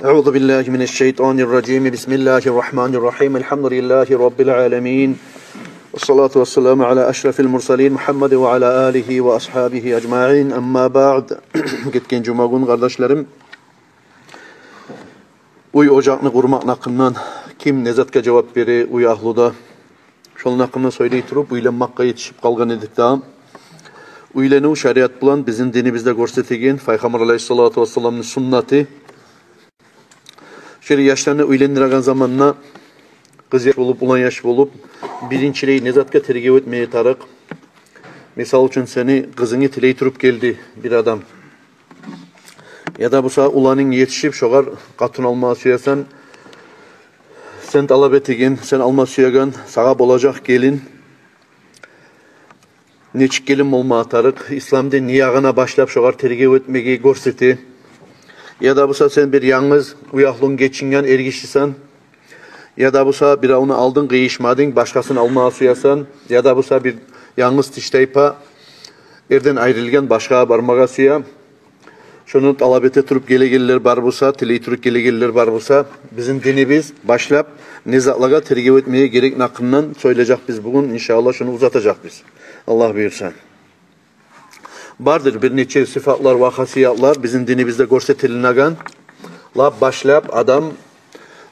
Euzu billahi mineşşeytanirracim. Bismillahirrahmanirrahim. Elhamdülillahi rabbil alamin. Essalatu vesselamu ala eşrefil mursalin Muhammed ve ala alihi ve ashabihi ecmaîn. Amma ba'd. Gitken cuma günü kardeşlerim, uy ocağını kurmak hakkından kim nezatka cevap beri uy ahluda şolun hakkında söyleyip durup uylanmakka yetişip kalgan edik daha. Uylanu şeriat bulan bizim dinimizde göstertigen Peygamber aleyhissalatu vesselam'ın sünneti. Şöyle yaşlarını uylandırgan zamanla kız yaş olup, ulan yaş olup birincileyi nezatka tergiv etmeye tarık. Misal için seni kızını tiley turup geldi bir adam. Ya da bu saat ulanın yetişip şoğar katın alma suyasan sen talep etigen, sen alma suyagan sağa olacak gelin. Neçik gelin olma tarık. İslam'da niyagına başlayıp şoğar tergiv etmeyi görseti. Ya da bu saat sen bir yalnız uyaklığın geçingen ergişlisan, ya da bu saat bir onu aldın kıyışmadın, başkasını almaya suyasan, ya da bu saat bir yalnız tişteypa erden ayrılgan başka barmağa suya, şunu talabete turup gele bar bu saat, tiley turup gele bar bu saat, bizim dinimiz başlayıp nizatlaga tergiv etmeye gerek nakından söyleyecek biz bugün, inşallah şunu uzatacak biz. Allah buyursan. Vardır bir neçe sıfatlar ve hasiyatlar bizim dinimizde göstertilinegen. La başlayıp adam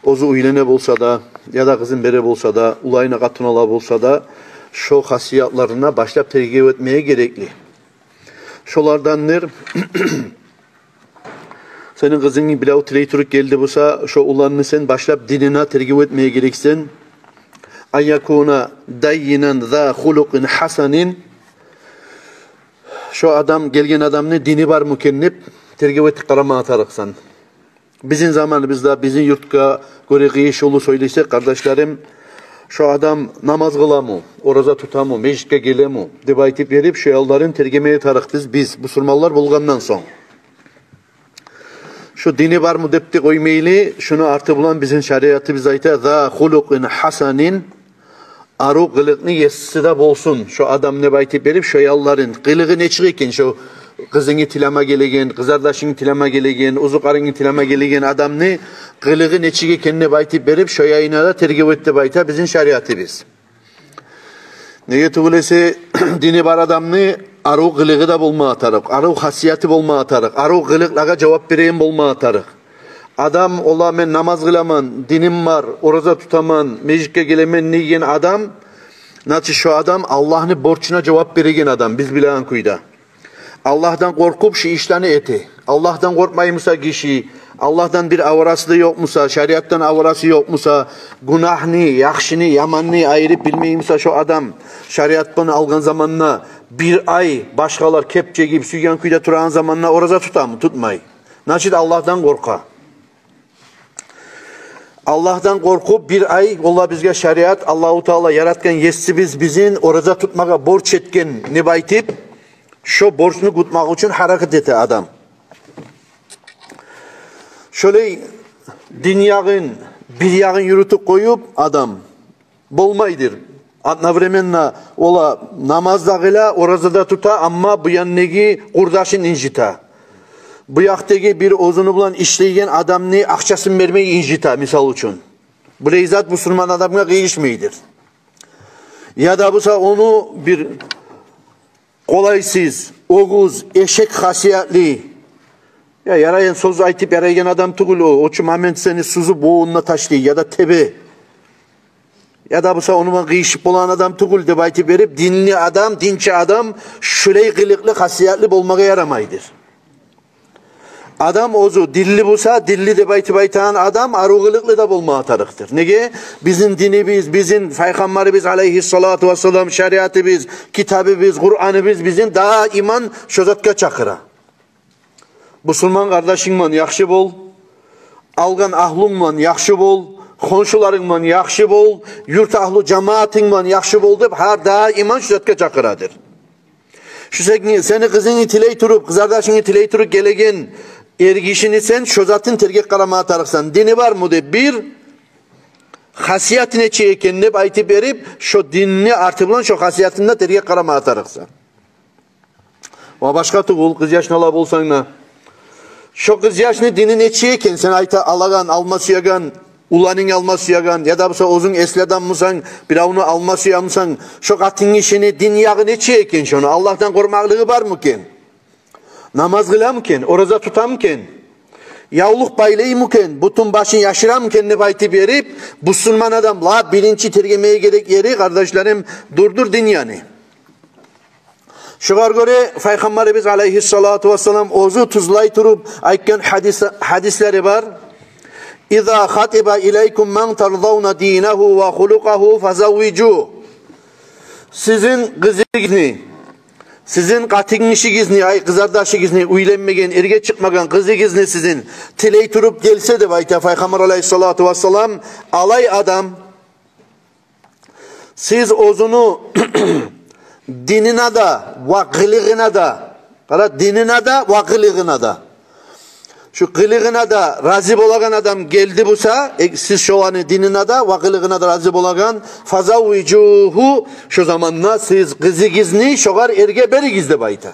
ozu uylene bolsa da ya da kızın bere bolsa da ulayına katın ola bolsa da şu hasiyatlarına başlayıp tergiv etmeye gerekli. Şolardan ner senin kızın bile tiley turuk geldi bolsa şu ulanını sen başlayıp dinine tergiv etmeye gereksin. Ayyakuna dayyinen za hulukin hasanin. Şu adam gelgen adamını dini var mükennep tergiv ettik karama atarıksan. Bizim zamanımızda bizim yurtka göre gıyış yolu söyleysek kardeşlerim, şu adam namaz kılamı, oraza tutamı, mecliske gelemi deb aytip verip şu yolların tergemeye tarıktız biz Müslümanlar bulgandan son. Şu dini var mı depti koymaylı, şunu artı bulan bizim şeriatı biz ayta za hulukin hasanin. Aru kılıkını yeside bolsun. Şu adam ne baytip verip şu yalların kılığı ne çıkıyken şu kızını tilama gelegen, kızardaşını tilama gelegen, uzukarını tilama gelegen adam ne kılığı ne çıkıyken ne baytip verip şu yayına da tergiv etti bayta bizim şeriatı biz. Neye tuğulese dini var adam ne aru kılığı da bulma atarık, aru hasiyatı bulma atarık, aru kılıklara cevap vereyim bulma atarık. Adam ola ben namaz kılaman, dinim var, oraza tutaman, mecliske gelemen niyen adam, nasıl şu adam Allah'ın borçuna cevap veregen adam, biz bilen kuyda. Allah'tan korkup şu işlerini eti. Allah'tan korkmayımsa kişi, Allah'tan bir avrası yok musa, şeriattan avrası yok musa, günahını, yakşını, yamanını ayırıp bilmeyimsa şu adam, şeriat bunu algan zamanla bir ay başkalar kepçe gibi süygen kuyda turan zamanla oraza tutamı, tutmayı. Nasıl Allah'tan korka. Allah'tan korkup bir ay valla bizge şeriat Allahu Teala yaratgan yessi bizim oraza tutmaga borç etken ne baytip şu borçunu tutmak için hareket ete adam. Şöyle dünyanın bir yağın yürütüp koyup adam bolmaydır. Adnavremenna ola namazdagıyla orazada tuta ama bu yannegi kurdaşın incita. Bu yaktaki bir ozunu bulan işleyen adam ne akçasını vermeyi incita misal için. Bu reizat Müslüman adamına kıyışmeydir. Ya da bu onu bir kolaysız, oguz, eşek hasiyatli ya yarayan söz aytıp yarayan adam tugul o. O için hemen seni suzu boğununa taşlıyor ya da tebe. Ya da bu onunla kıyışıp olan adam tugul deb aytıp verip dinli adam, dinçi adam şüley kılıklı hasiyatli olmaya yaramaydır. Adam ozu dilli bulsa dilli de baytan adam arugılıklı da bulma atarıktır. Nege? Bizim dinimiz, bizim Peygamberimiz aleyhissalatu vesselam şeriatımız, kitabımız, Kur'an'ımız bizim daha iman şözatka çakıra. Müslüman kardeşinman yakşı bol, algan ahlunman yakşı bol, konşularınman yakşı bol, yurt ahlu cemaatinman yakşı bol deyip her daha iman şözatka çakıradır. Şu seni kızını tiley turup, kızardaşını tiley turup gelegen ergişini sen şozatın tergek karama atarıksan dini var mı de bir hasiyatine çekenip aytıp verip şu dinini artı bulan şu hasiyatında tergek karama atarıksan. O başka tuğul kız yaşına ola bolsan da Şu kız yaşını dini neçi eken sen ayta alagan, alması yagan, ulanın alması yagan, ya da ozun esledan mısan, bir avını alması yamsan, şu katın işini din yağı neçi eken şunu, Allah'tan kormaklığı var mı ken? Namaz kılam ken, oraza tutam ken, yavluk baylayı mı ken, butun başın yaşıram ken ne bayti verip, Müslüman adam, la bilinci tergemeye gerek yeri, kardeşlerim, durdur din yani. Şugar göre Peygamberimiz aleyhissalatu vesselam ozu tuzlay turup ayken hadisleri var. İza khatiba ileykum men tarzavna dinahu ve hulukahu fazavvicu. Sizin kızınız, sizin katınışınız, ay kızardaşınız, uylenmegen, erge çıkmagan kızınız sizin tiley turup gelse de bayta Peygamber aleyhissalatu vesselam alay adam siz ozunu dinine da, vakılığına da, dinine da, vakılığına da. Şu kılığına da razı bolagan adam geldi busa, siz şu anı dinine da, vakılığına da razı bolagan, fazavvicuhu, şu zamanla siz kızı gizni, şogar erge beri gizli bayta.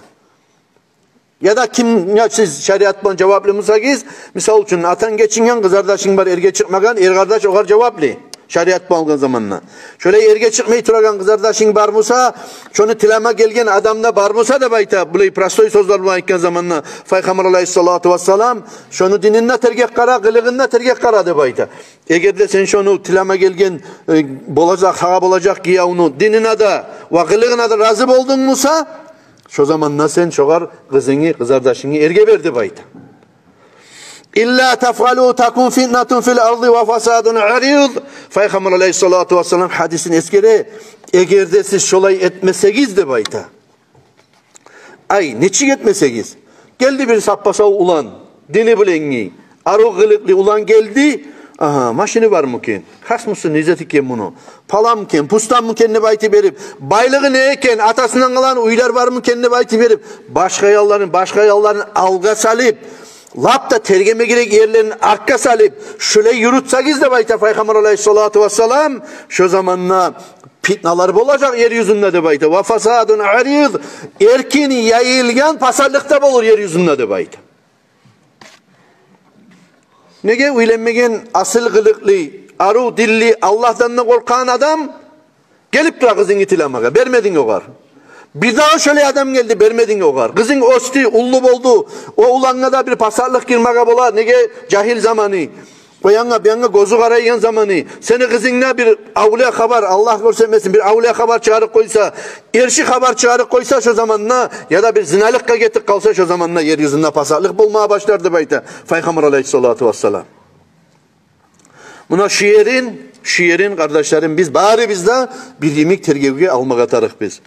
Ya da kim, ya siz şeriatman cevaplı mısınız? Misal için, atan geçingen, kız kardeşin var erge çıkmagan, er kardeş ogar cevaplı. Şeriat bağlı zamanla. Şöyle erge çıkmayı turagan kız kardeşin var mısa, şunu tilama gelgen adamla var mısa da bayta, bu prastoy sözler bulayken zamanla, Peygamber aleyhissalatu vesselam, şunu dininle tergek kara, kılığınla tergek kara da bayta. Eğer de sen şunu tilama gelgen, bolacak, hagab olacak ki ya onu dinine de, ve kılığına da razı oldun musa, şu zamanla sen şogar kızını, kız kardeşini erge verdi bayta. İlla tef'alu takun fitnetun fil ardı ve fasadun arid. Peygamber aleyhissalatu vesselam hadisin eskere eğer de siz şolay etmesegiz de bayta. Ay neçik etmesegiz. Geldi bir sappasav ulan, dini bilengi, arı kılıklı ulan geldi. Aha maşini var mı ken? Has mısın izzeti ken bunu? Palam ken, pustan mı ken ne bayti verip, baylığı ne eken, atasından kalan uylar var mı ken ne bayti verip, başka yolların alga salıp, lapta tergeme gerek yerlerin arka salıp, şöyle yürütseniz de bayta Peygamber aleyhissalatu vesselam, şu zamanla fitnalar olacak yeryüzünde de bayta. Ve fasadun arid, erkin yayılgan pasarlıkta olur yeryüzünde de bayta. Nege uylenmegen asıl kılıklı, aru dilli, Allah'tan da korkan adam gelip dura kızın itilamaga, vermedin o kadar. Bir daha şöyle adam geldi, vermedin o kadar. Kızın osti, ullu oldu, o ulanla da bir pasarlık girmaka bola, nege cahil zamanı. O yana gözü karayan zamanı. Seni kızınla bir avliya haber, Allah görsemesin, bir avliya haber çağırıp koysa, erşi haber çağırıp koysa şu zamanla, ya da bir zinalıkka getik kalsa şu zamanla yeryüzünde pasarlık bulmaya başlardı bayta. Peygamber aleyhissalatu vesselam. Buna şiirin kardeşlerim biz, bari bizde bir yemek tergevge almak atarık biz.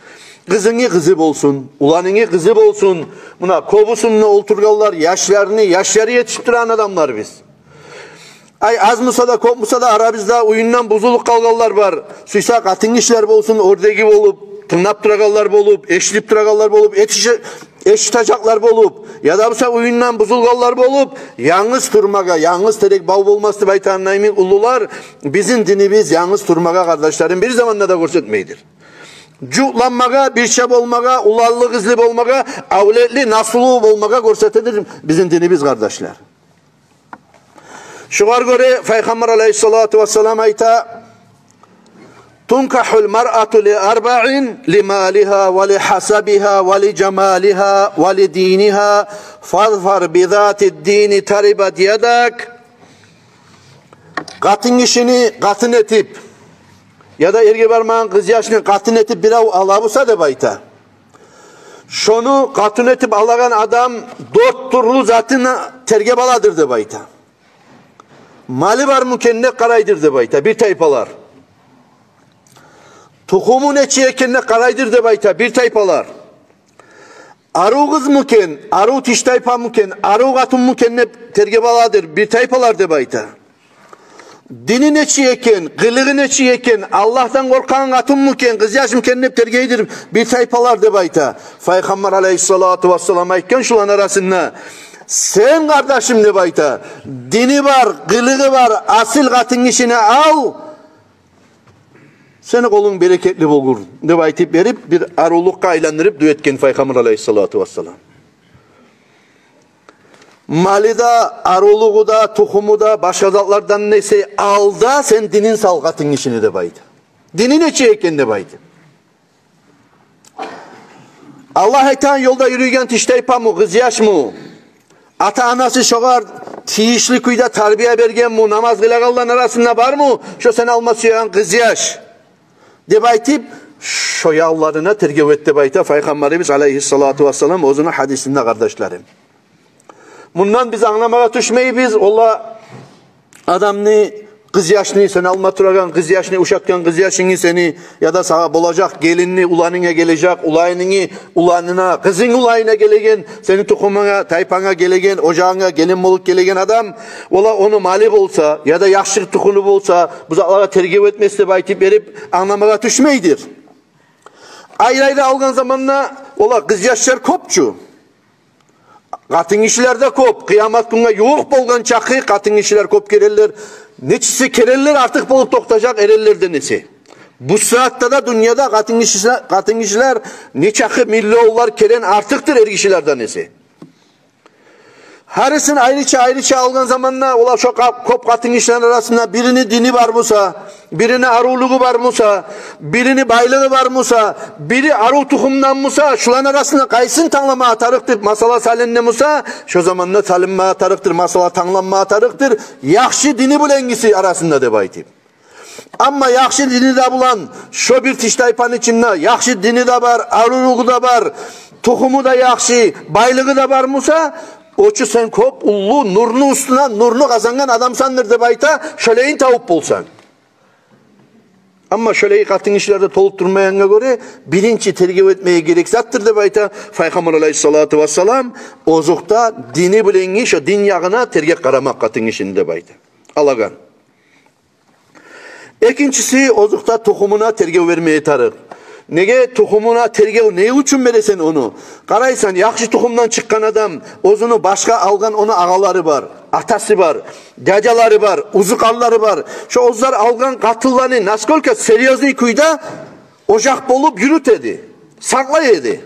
Kızını kızı olsun, ulanını kızı olsun, buna kobusunla oturgallar, yaşları yetiştiren adamlar biz. Ay az mısa da kopmusa da aramızda oyundan bozuluk kalgallar var. Suysa katın işler olsun, oradaki olup, tırnap tıragallar olup, eşlip tıragallar olup, eşitacaklar olup, ya da bu oyundan bozulgallar olup, yalnız turmaga, yalnız terek bav olmazdı baytan naimin ulular, bizim dinimiz yalnız turmaga kardeşlerim bir zamanla da görsetmeydir. Cuhlanmaga, bir şey olmaga, ulallık izlip olmaga, avletli, nasulu olmaga görsetedir bizim dinimiz kardeşler. Şugar göre Peygamber aleyhissalatu vesselam ayta tunkahul mar'atu li arba'in li maliha ve li hasabiha ve li cemaliha ve li diniha fazfar bi zatid dini taribat yadak. Katın işini katın etip ya da erge varmağın kız yaşını katın etip bir av alabusa da bayta. Şunu katın etip alagan adam dört turlu zatına terge baladır da bayta. Mali var mı kendine karaydır de bayta bir taypalar. Tuhumu neçiye kendine karaydır de bayta bir taypalar. Aru kız mı ken, aru tiş taypa mı ken, aru katun mu kendine tergebaladır bir taypalar de bayta. Dini neçiye ken, kılığı neçiye ken, Allah'tan korkan katun mu ken, kız yaşım kendine tergeydir bir taypalar de bayta. Peygamber aleyhissalatu vesselam ayken şulan arasında sen kardeşim de bayta, dini var, kılığı var, asıl katın işine al, seni kolun bereketli olur. De baytip verip bir arulukka aylandırıp düetken Peygamber aleyhissalatu vesselam. Mali da, aruluğu da, tuhumu da, başka zatlardan neyse al da sen dinin salgatın işini de baydı. Dinin içi eken de baydı. Allah etan yolda yürüyen tişteypa mı, kız yaş mı? Ata anası şoğar tiyişli kuyda tarbiye bergen mu? Namaz kıla Allah'ın arasında var mı? Şu sen alması yan kız yaş. De baytip şu yavlarına tergev etti bayta Peygamberimiz aleyhissalatu vesselam ozunu hadisinde kardeşlerim. Bundan biz anlamaya düşmeyi biz ola adamını kız yaşını sen alma turagan kız yaşını uşatkan kız yaşını seni ya da sana bulacak gelinini ulanına gelecek ulayını ulanına kızın ulayına gelegen senin tukumuna taypana gelegen ocağına gelin bolup gelegen adam ola onu malik olsa ya da yaşlı tukunu olsa bu zatlara tergiv etmesi de baytip verip anlamaya düşmeydir. Ayrı ayrı algan zamanla ola kız yaşlar kopçu. Katın işlerde kop. Kıyamet gününe yoğuk bolgan çakı katın işler kop kererler. Neçisi kererler artık bolup toktacak ererlerden nesi. Bu saatte de dünyada katın işler ne çakı milli oğullar keren artıktır er kişilerden nesi. Harisini ayrıca algan zamanla ola şu kop katın işler arasında birini dini var musa, birini aruluğu var musa, birini baylığı var musa, biri aru tukumdan musa, şulan arasında kaysın tanlama atarıktır, masala salenne musa, şu zamanla salinma atarıktır, masala tanlanma atarıktır, yakşı dini bulengisi arasında de baytip. Ama yakşı dini de bulan, şu bir tiştaypan içinde, yakşı dini de var, aruluğu da var, tukumu da yakşı, baylığı da var musa, oçu sen kop ullu nurnu üstüne nurnu kazangan adamsandır de bayta şöleyin tavup bulsan. Ama şöleyi katın işlerde tolutturmayana göre bilinçli tergiv etmeye gereksattır de bayta Peygamber aleyhissalatu vesselam ozukta dini bilengi şu din yağına tergek karamak katın işinde bayta. Alagan. İkincisi ozukta tohumuna tergiv vermeye tarık. Nege tohumuna tergev ne için veresen onu? Karaysan yakşı tohumdan çıkan adam, ozunu başka algan onu ağaları var, atası var, dedeleri var, uzukalları var. Şu ozlar algan katıllarını naskolka seryozlu kuyda ocak bolup yürüt edi, sakla edi.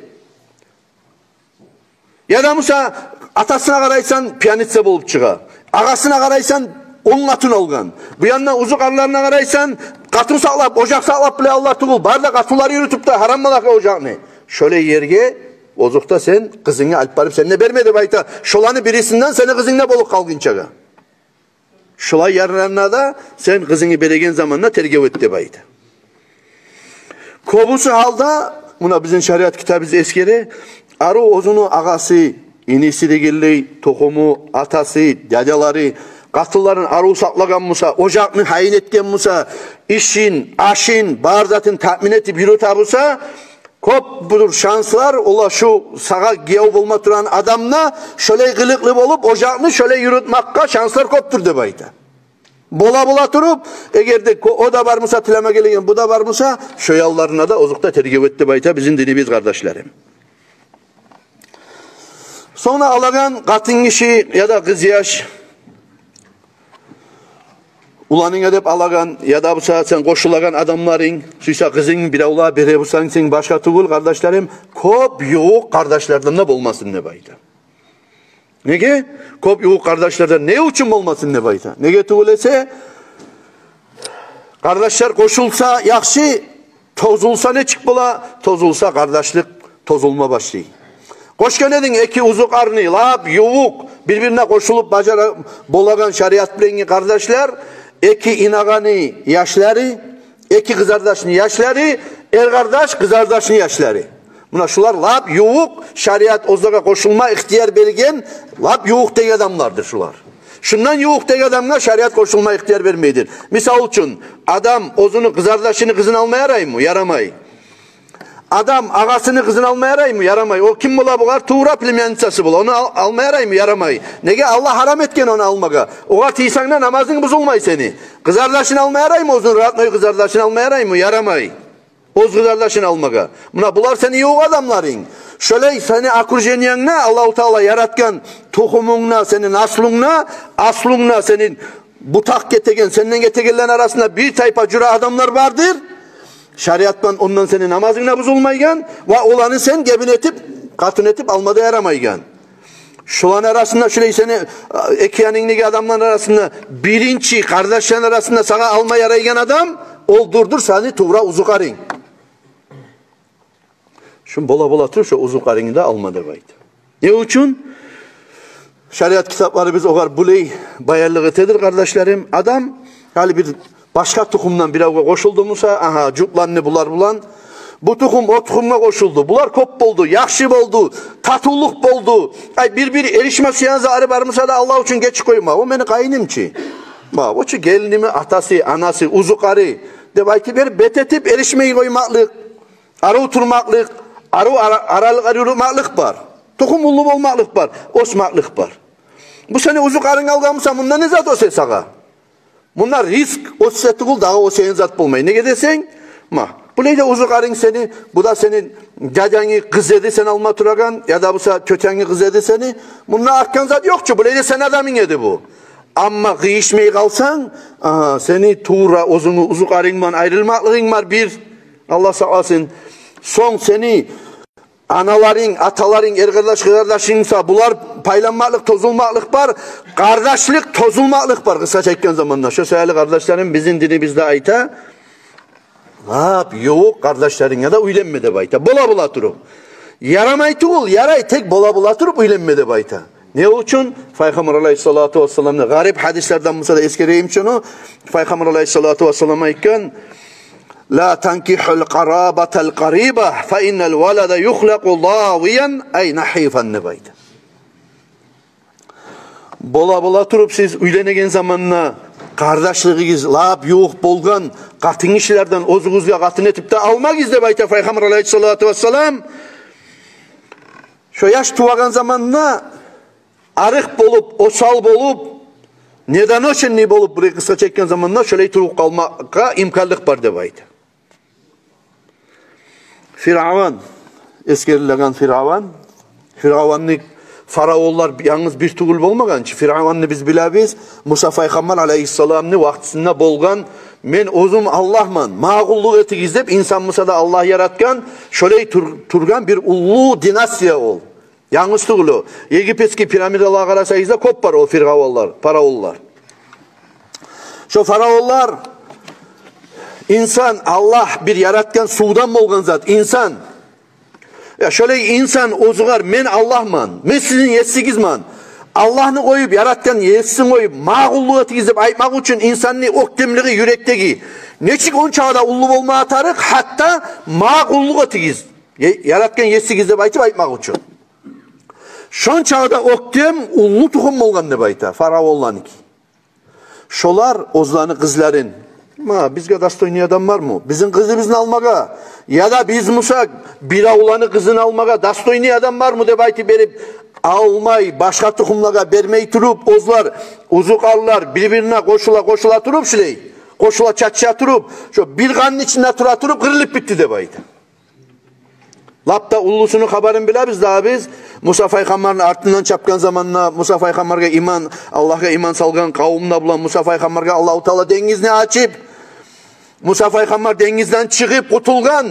Ya da Musa atasına karaysan piyanitse bolup çıka, ağasına karaysan onun atın olgan. Bu yandan uzuk arlarına karaysan katın saklap, ocak saklap bile Allah tuğul. Barda katıları yürütüp de haram malaka ocağını. Şöyle yerge, ozukta sen kızını alıp barıp seninle vermedi bayta. Şolanı birisinden seni kızınla bolup kalgınçaga. Şolay yarlarına da sen kızını beregen zamanla tergev etti bayta. Kobusu halda, buna bizim şeriat kitabı eskeri, arı ozunu ağası, inisi de geldi, tohumu, atası, dedeleri, katılların arı saklagan musa, ocağını hayin etken musa, işin, aşın, barzatın tatmin etip yürüt abusa, kop budur şanslar, ola şu sağa giyav bulma duran adamla şöyle kılıklı olup ocağını şöyle yürütmakka şanslar koptur de bayta. Bola durup, eğer de o da var musa, tileme gelin, bu da var musa, şu yallarına da ozukta tergiv etti bayta bizim dinimiz kardeşlerim. Sonra alagan katın işi ya da kız yaş, ulanın edip alagan ya da bu saat sen koşulagan adamların, suysa kızın bir avla bire bulsan sen başka tuğul kardeşlerim, kop yoğuk kardeşlerden ne bulmasın ne bayda. Nege? Kop yoğuk kardeşlerden ne için olmasın ne bayda. Nege tuğul ise, kardeşler koşulsa yakşı, tozulsa ne çık bula, tozulsa kardeşlik tozulma başlıyor. Koşkan edin eki uzuk arni, lap, yoğuk, birbirine koşulup bacara bolagan şeriat bilengi kardeşler, eki inagani yaşları, eki kızardaşını yaşları, er kardeş kızardaşını yaşları. Buna şular lap, yoğuk, şeriat ozdaga koşulma ihtiyar belgen, lap yoğuk deg adamlardır şular. Şundan yoğuk deg adamlar şeriat koşulma ihtiyar vermeydir. Misal için adam ozunu kızardaşını kızını almaya yaray mı? Yaramay. Adam ağasını kızını almaya yaray mı? Yaramay. O kim bula bular? Tuğra pilmenitsası bula. Onu almaya yaray mı? Yaramay. Nege Allah haram etken onu almaga. Oğa tiysanla namazın bozulmay seni. Kızardaşını almaya yaray mı? Ozun rahatmayı kızardaşını almaya yaray mı? Yaramay. Oz kızardaşını almaga. Buna bular seni yok adamların. Şöyle seni akurjenyanına Allah-u Teala yaratkan tohumunla senin aslunla senin butak getegen, senden getegenlerin arasında bir tayfa cüra adamlar vardır. Şeriattan ondan senin namazına bozulmaygan ve olanı sen gebin etip, katın etip almada yaramaygan. Şulan arasında şöyle seni ekyanındaki adamların arasında birinci kardeşlerin arasında sana alma yaraygen adam oldurdur seni tuğra uzukarın. Şun bola tur şu uzukarını da alma debaydı. Ne için? Şeriat kitapları biz o kadar buley bayarlık etedir kardeşlerim. Adam hali bir başka tohumdan bir avga koşuldu musa, aha cuplanını bulan. Bu tohum o tohumla koşuldu. Bular kop boldu, yakşı boldu, tatuluk boldu. Ay bir erişme siyanza arı barmısa da Allah için geç koyma. O beni kayınımçı. Bak o çi gelinimi atası, anası, uzukarı. De belki bir betetip erişmeyi koymaklık. Arı oturmaklık, aralık arıyormaklık var. Tohum ulu olmaklık var, osmaklık var. Bu sene uzukarın algamısa bundan ne zat o ses ağa? Bunlar risk, o seseti kul daha o senin zat bulmayı. Ne gidersen? Bu neyde uzukarın seni, bu da senin cacanı kız edi sen alma turagan ya da bu köteni kız edi seni. Bununla arkan zat yokçu, bu neyde sen adamın edi bu. Ama kıyışmayı kalsan, seni tuğra ozunu uzukarınman ayrılmaklığın var bir. Allah sağ olsun. Son seni anaların, ataların, kardeşinsa bular paylanmaklık, tozulmaklık var. Kardeşlik, tozulmaklık var kısa çekken zamanla. Şu sayılı kardeşlerim bizim dinimizde ayta. Yok kardeşlerin ya da uylenmede bayta. Bola turup. Yaramaytı ol, yaray tek bola turup uylenmede bayta. Ne için? Peygamber aleyhissalatu vesselam'da garip hadislerden mesela eskereyim şunu. Peygamber aleyhissalatu vesselam'a iken La tankihul qarabatal qariba fa innel velede yuhlaqu laviyan ay nahifan nebayda. Bola turup siz uylenegen zamanla kardeşliğiniz lab yok bolgan katın işlerden ozuguzga katın etip de almak izle bayta Peygamber aleyhissalatu vesselam. Şu yaş tuvagan zamanla arık bolup, osal bolup neden o şenli bolup buraya kısa çekken zamanla şöyle turup kalmaka imkanlık var de bayta. Firavun, eskerilen Firavun'lık faraollar yalnız bir tuğul olmagan ki Firavun'ı biz bilebiz. Musa Peygamber aleyhisselam'ın vaktisinde bolgan men ozum Allah'man mağulluk eti gizlep insan Musa'da Allah yaratkan şöyle turgan bir ulu dinasya ol. Yalnız tuğulu. Egipetski piramidalar karasayızda kop var o faraollar. Şu faraollar İnsan Allah bir yaratkan sudan bolgan zat insan. Ya şöyle insan ozugar men Allah'man, men sizin yetsigizman. Allah'ını koyup yaratkan yetsin koyup mağulluğu gizip aytmak için insanın okdemliği yürekteki. Neçik on çağda ullu olma atarık hatta mağulluğu giz. Yaratkan yetsigizip aytmak için. Şon çağda okdem ullu tuğum bolgan ne bayta faraollanık. Şolar ozlanı kızların bizge dastoyni adam var mı? Bizim kızımızın almaga ya da biz Musa bir avlanı kızını almaga dastoyni adam var mı de bayti berip almay başka tohumlara vermeyi turup ozlar uzukarlar birbirine koşula turup şiley koşula çatça turup şu bir kanın içinde turup kırılıp bitti de bayti. Lapta ullusunu haberin bile biz daha biz Musa Peygamber'in ardından çapkan zamanla Musa Peygamber'e iman Allah'a iman salgan kavimde bulan Musa Peygamber'e Allah-u Teala dengizini açıp Musa Peygamber dengizden çıkıp kutulgan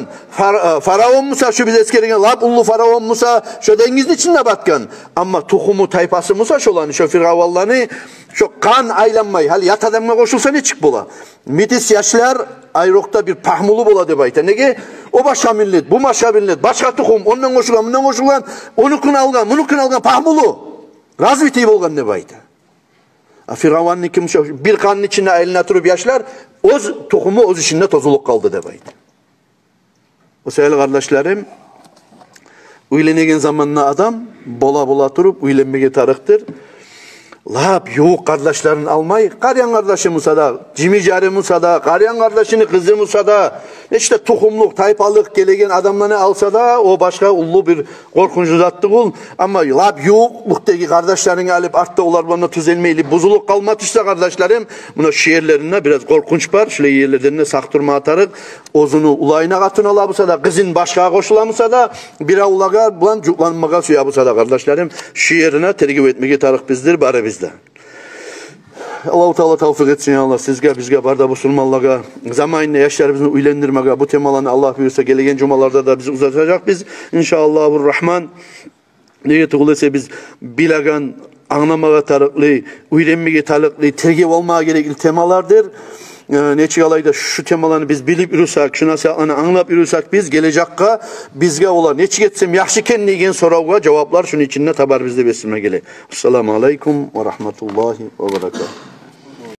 Faraon Musa şu biz eskerigen lap ullu Faraon Musa şu dengizin içinde batkan ama tohumu tayfası Musa şolanı şu firavallani şu kan aylanmayı hal yat adamına koşulsa ne çık bola mitis yaşlar ayrokta bir pahmulu bola de bayta nege o başka millet bu başka millet başka tohum ondan koşulan onu algan pahmulu razviti bolgan ne bayta Firavun'un kim bir kanın içinde eline turup yaşlar oz tohumu oz içinde tozuluk kaldı de baydı. O sevgili kardeşlerim uylenegen zamanla adam bola turup uylenmeye tarıktır. Lap yok kardeşlerin almayı. Karyan kardeşi Musa'da, cimicari Musa'da, karyan kardeşini kızı Musa'da, işte tohumluk, taypalık gelegen adamlarını alsa da o başka ullu bir korkuncu zatlı kul. Ama lap yokluk'taki kardeşlerini alıp artta olar bana tüzelmeyli buzuluk kalmatışsa kardeşlerim, buna şiirlerine biraz korkunç var. Şöyle yerlerine saktırma atarık, ozunu ulayına katın alabusa da, kızın başka koşulamusa da, bir avlaga bulan cuklanmaga suyabusa da kardeşlerim, şiirine tergib etmeye tarık bizdir, bari biz. Allah-u Teala tavfik etsin ya Allah bizge barda musulmanlığa zamanında yaşlarımızı uylendirmeye bu temalarını Allah buyursa gelegen cumalarda da bizi uzatacak biz inşallahurrahman Neye tuğulese biz bilagan, anlamağa tarıklı, uyrenmeye tarıklı, tergip olmaya gerekli temalardır. Neçe alayda şu temalarını biz bilip yürüsek, şu nasihatlarını anlap yürüsek biz gelecekka bizge olar. Neçe getsem yaxşı kendigen soruğa cevaplar şunun içinde tabar bizde besime gele. Assalamu alaikum ve rahmetullahi ve berekatuhu.